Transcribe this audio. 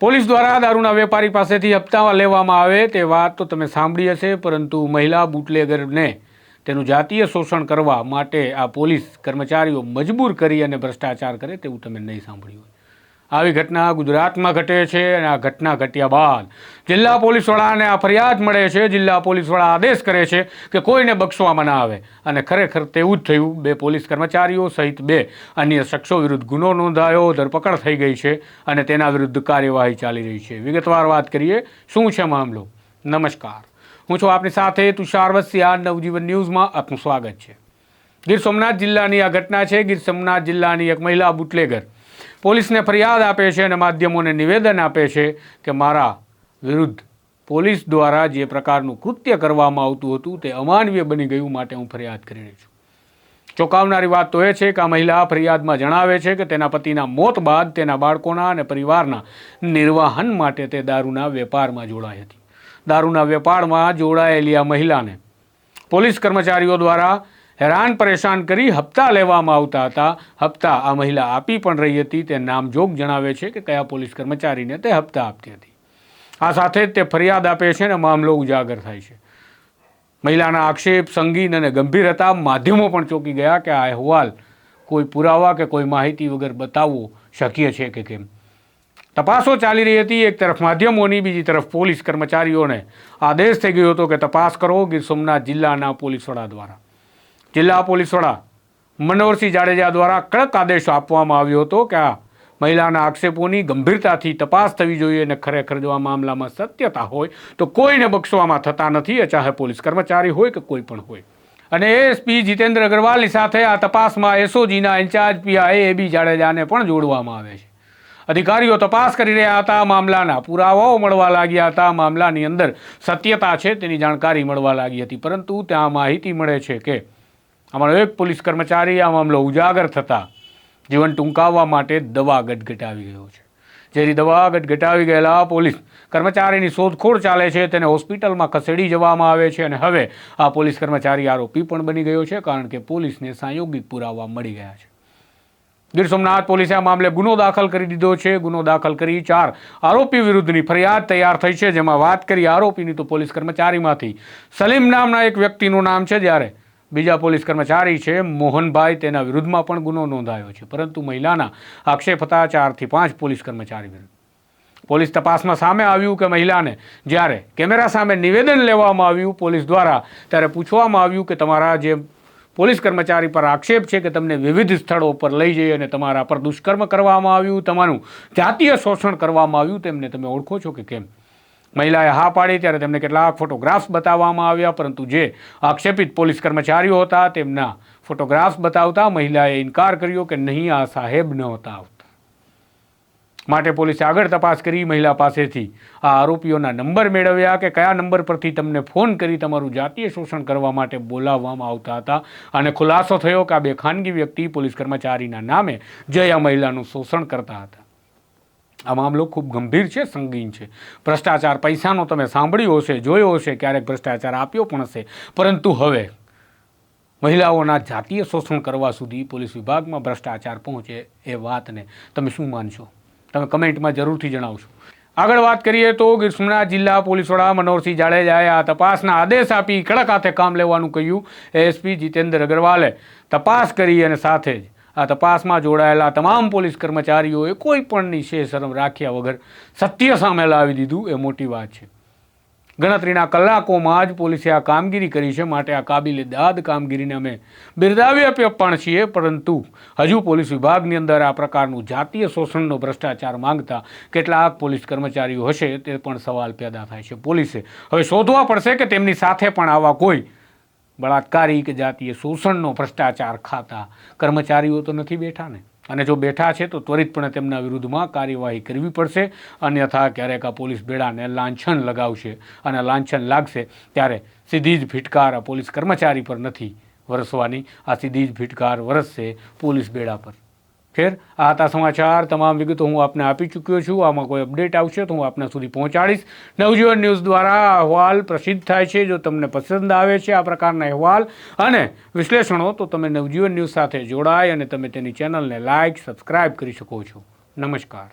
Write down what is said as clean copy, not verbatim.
Police દ્વારા દારૂના વેપારી પાસેથી હપ્તા લેવામાં આવે તે વાત તો તમે સાંભળી હશે, પરંતુ મહિલા બુટલેગરને તેનું જાતીય શોષણ કરવા માટે આ પોલીસ કર્મચારીઓ મજબૂર કરી અને ભ્રષ્ટાચાર કરે તેવું તમે નહીં સાંભળ્યું હોય. આવી ઘટના ગુજરાતમાં ઘટે છે અને આ ઘટના ઘટ્યા બાદ જિલ્લા પોલીસ વડાને આ ફરિયાદ મળે છે. જિલ્લા પોલીસ વડા આદેશ કરે છે કે કોઈને બક્ષવામાં ના આવે અને ખરેખર તેવું જ થયું. 2 પોલીસ કર્મચારીઓ સહિત 2 અન્ય શખ્સો વિરુદ્ધ ગુનો નોંધાયો, ધરપકડ થઈ ગઈ છે અને તેના વિરુદ્ધ કાર્યવાહી ચાલી રહી છે. વિગતવાર વાત કરીએ શું છે મામલો. નમસ્કાર, હું છું આપની સાથે તુષાર વસિયા. નવજીવન ન્યૂઝમાં આપનું સ્વાગત છે. ગીર સોમનાથ જિલ્લાની આ ઘટના છે. ગીર સોમનાથ જિલ્લાની એક મહિલા બુટલેગર પોલીસને ફરિયાદ આપે છે અને માધ્યમોને નિવેદન આપે છે કે મારા વિરુદ્ધ પોલીસ દ્વારા જે પ્રકારનું કૃત્ય કરવામાં આવતું હતું તે અમાનવીય બની ગયું, માટે હું ફરિયાદ કરી રહી છું. ચોંકાવનારી વાત તો એ છે કે આ મહિલા ફરિયાદમાં જણાવે છે કે તેના પતિના મોત બાદ તેના બાળકોના અને પરિવારના નિર્વાહન માટે તે દારૂના વેપારમાં જોડાઈ હતી. દારૂના વેપારમાં જોડાયેલી આ મહિલાને પોલીસ કર્મચારીઓ દ્વારા હેરાન પરેશાન કરી હપ્તા લેવામાં આવતા હતા. હપ્તા આ મહિલા આપી પણ રહી હતી. તે નામજોગ જણાવે છે કે કયા પોલીસ કર્મચારીને તે હપ્તા આપતી હતી. આ સાથે જ તે ફરિયાદ આપે છે અને મામલો ઉજાગર થાય છે. મહિલાના આક્ષેપ સંગીન અને ગંભીર હતા. માધ્યમો પણ ચોંકી ગયા કે આ અહેવાલ કોઈ પુરાવા કે કોઈ માહિતી વગર બતાવવો શક્ય છે કે કેમ. તપાસો ચાલી રહી હતી. એક તરફ માધ્યમોની, બીજી તરફ પોલીસ કર્મચારીઓને આદેશ થઈ ગયો હતો કે તપાસ કરો. ગીર સોમનાથ જિલ્લાના પોલીસ વડા દ્વારા, જિલ્લા પોલીસ વડા મનોહરસિંહ જાડેજા દ્વારા કડક આદેશ આપવામાં આવ્યો હતો કે આ મહિલાના આક્ષેપોની ગંભીરતાથી તપાસ થવી જોઈએ અને ખરેખર જો આ મામલામાં સત્યતા હોય તો કોઈને બક્ષવામાં થતા નથી, ચાહે પોલીસ કર્મચારી હોય કે કોઈ પણ હોય. અને એસપી જીતેન્દ્ર અગ્રવાલની સાથે આ તપાસમાં એસઓજીના ઇન્ચાર્જ પીઆઈ AB જાડેજાને પણ જોડવામાં આવે છે. અધિકારીઓ તપાસ કરી રહ્યા હતા. મામલાના પુરાવાઓ મળવા લાગ્યા હતા. મામલાની અંદર સત્યતા છે તેની જાણકારી મળવા લાગી હતી. પરંતુ ત્યાં માહિતી મળે છે કે અમારો એક પોલીસ કર્મચારી આ મામલો ઉજાગર થતાં જીવન ટૂંકાવવા માટે દવા ગટગટાવી ગયો છે. જેથી દવા ગટગટાવી ગયેલા પોલીસ કર્મચારીની શોધખોળ ચાલે છે. તેને હોસ્પિટલમાં ખસેડી જવામાં આવે છે અને હવે આ પોલીસ કર્મચારી આરોપી પણ બની ગયો છે, કારણ કે પોલીસને સંયોગિક પુરાવા મળી ગયા છે. ગીર સોમનાથ પોલીસે આ મામલે ગુનો દાખલ કરી દીધો છે. ગુનો દાખલ કરી 4 આરોપી વિરુદ્ધની ફરિયાદ તૈયાર થઈ છે. જેમાં વાત કરી આરોપીની તો પોલીસ કર્મચારીમાંથી સલીમ નામના એક વ્યક્તિનું નામ છે, જ્યારે બીજા પોલીસ કર્મચારી છે મોહનભાઈ, તેના વિરુદ્ધમાં પણ ગુનો નોંધાયો છે. પરંતુ મહિલાના આક્ષેપ હતા 4 થી 5 પોલીસ કર્મચારી વિરુદ્ધ. પોલીસ તપાસમાં સામે આવ્યું કે મહિલાને જ્યારે કેમેરા સામે નિવેદન લેવામાં આવ્યું પોલીસ દ્વારા, ત્યારે પૂછવામાં આવ્યું કે તમારા જે પોલીસ કર્મચારી પર આક્ષેપ છે કે તમને વિવિધ સ્થળો પર લઈ જઈ અને તમારા પર દુષ્કર્મ કરવામાં આવ્યું, તમારું જાતીય શોષણ કરવામાં આવ્યું, તેમને તમે ઓળખો છો કે કેમ? મહિલાએ હા પાડી. ત્યારે તેમને કેટલાક ફોટોગ્રાફ્સ બતાવવામાં આવ્યા, પરંતુ જે આક્ષેપિત પોલીસ કર્મચારીઓ હતા તેમના ફોટોગ્રાફ્સ બતાવતા મહિલાએ ઇનકાર કર્યો કે નહીં, આ સાહેબ નહોતા આવતા. માટે પોલીસે આગળ તપાસ કરી મહિલા પાસેથી આ આરોપીઓના નંબર મેળવ્યા કે કયા નંબર પરથી તમને ફોન કરી તમારું જાતીય શોષણ કરવા માટે બોલાવવામાં આવતા હતા. અને ખુલાસો થયો કે આ 2 ખાનગી વ્યક્તિ પોલીસ કર્મચારીના નામે જે આ મહિલાનું શોષણ કરતા હતા. આ મામલો ખૂબ ગંભીર છે, સંગીન છે. ભ્રષ્ટાચાર પૈસાનો તમે સાંભળ્યો હશે, જોયો હશે, ક્યારેક ભ્રષ્ટાચાર આપ્યો પણ હશે, પરંતુ હવે મહિલાઓના જાતીય શોષણ કરવા સુધી પોલીસ વિભાગમાં ભ્રષ્ટાચાર પહોંચે એ વાતને તમે શું માનશો? તમે કમેન્ટમાં જરૂરથી જણાવશો. આગળ વાત કરીએ તો ગીર સોમનાથ જિલ્લા પોલીસ વડા મનોહરસિંહ જાડેજાએ આ તપાસના આદેશ આપી કડક હાથે કામ લેવાનું કહ્યું. એસપી જીતેન્દ્ર અગ્રવાલે તપાસ કરી અને સાથે જ આ તપાસમાં જોડાયેલા તમામ પોલીસ કર્મચારીઓએ કોઈ પણની શરમ રાખ્યા વગર સત્ય સામે લાવી દીધું. એ મોટી વાત છે. ગણતરીના કલાકોમાં જ પોલીસે આ કામગીરી કરી છે, માટે આ કાબિલે દાદ કામગીરીને અમે બિરદાવી પણ છીએ. પરંતુ હજુ પોલીસ વિભાગની અંદર આ પ્રકારનું જાતીય શોષણનો ભ્રષ્ટાચાર માંગતા કેટલાક પોલીસ કર્મચારીઓ હશે, તે પણ સવાલ પેદા થાય છે. પોલીસે હવે શોધવા પડશે કે તેમની સાથે પણ આવા કોઈ બળાત્કારી કે જાતીય શોષણનો ભ્રષ્ટાચાર ખાતા કર્મચારીઓ તો નથી બેઠા ને? અને જો બેઠા છે તો ત્વરિતપણે તેમના વિરુદ્ધમાં કાર્યવાહી કરવી પડશે. અન્યથા ક્યારેક આ પોલીસ બેડાને લાંછન લગાવશે અને લાંછન લાગશે ત્યારે સીધી જ ફિટકાર આ પોલીસ કર્મચારી પર નથી વરસવાની, આ સીધી જ ફિટકાર વરસશે પોલીસ બેડા પર. ખેર, આ હતા સમાચાર. તમામ વિગતો હું આપને આપી ચૂક્યો છું. આમાં કોઈ અપડેટ આવશે તો હું આપના સુધી પહોંચાડીશ. નવજીવન ન્યૂઝ દ્વારા અહેવાલ પ્રસિદ્ધ થાય છે. જો તમને પસંદ આવે છે આ પ્રકારના અહેવાલ અને વિશ્લેષણો તો તમે નવજીવન ન્યૂઝ સાથે જોડાય અને તમે તેની ચેનલને લાઇક, સબસ્ક્રાઇબ કરી શકો છો. નમસ્કાર.